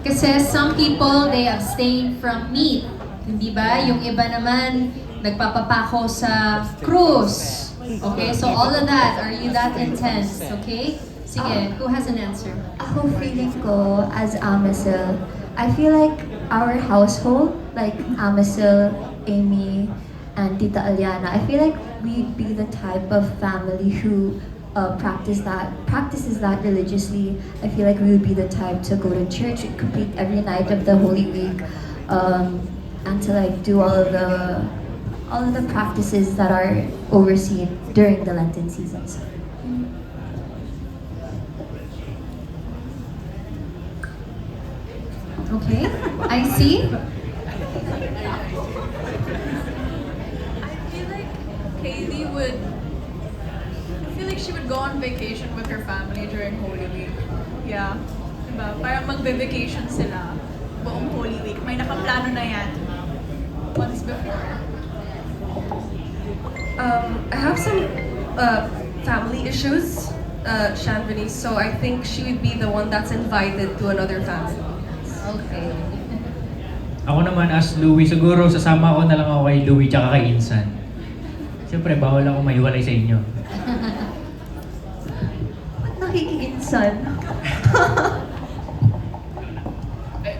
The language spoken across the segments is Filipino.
Kasi some people, they abstain from meat. Hindi ba? Yung iba naman, nagpapapako sa cruise. Okay, so all of that, are you that intense? Okay? Sige, who has an answer? Ako feeling ko as Amasil, I feel like our household, like Amasil, Amy, and Tita Aliana, I feel like we'd be the type of family who practices that religiously. I feel like we would be the type to go to church, complete every night of the Holy Week, and to like do all of the practices that are overseen during the Lenten seasons. Okay, I see. I feel like Kaylee would. I feel like she would go on vacation with her family during Holy Week. Yeah. Diba? Parang magbe-vacation sila buong Holy Week. May nakaplano na yan months before. I have some family issues, Shanvini, so I think she would be the one that's invited to another family. Okay. Ako naman as Louie, siguro sasama ko na lang ako kay Louie tsaka kay Insan. Siyempre, bawal ako mahiwalay sa inyo. Ba't nakikiinsan?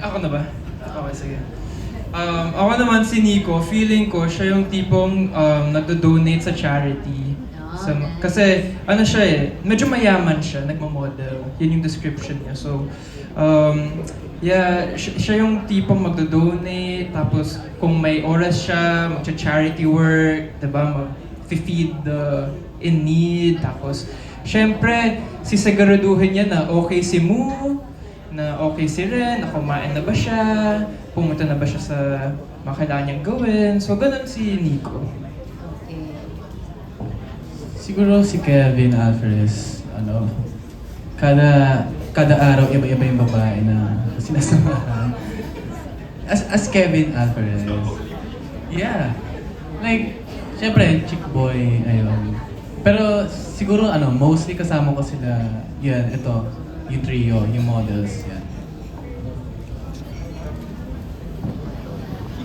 Ako na ba? Okay, sige. Ako naman si Nico, feeling ko siya yung tipong nagdo-donate sa charity. Kasi ano siya medyo mayaman siya, nagmo-model. Yun yung description niya. So, yeah, siya yung tipong magdo-donate, tapos kung may oras siya, magcha-charity work, diba, mag-feed the in need, tapos syempre, sisiguraduhin niya na okay si Mu, na okay si Ren, na kumain na ba siya, pumunta na ba siya sa mga kailangan niyang gawin. So, ganun si Nico. Okay. Siguro si Kevin Alvarez, kada araw iba-iba yung babae na sinasamahan. As Kevin Alvarez. Yeah. Like, syempre, chick boy, ayun. Pero siguro mostly kasama ko sila, yan, ito, yung trio, yung models, yan.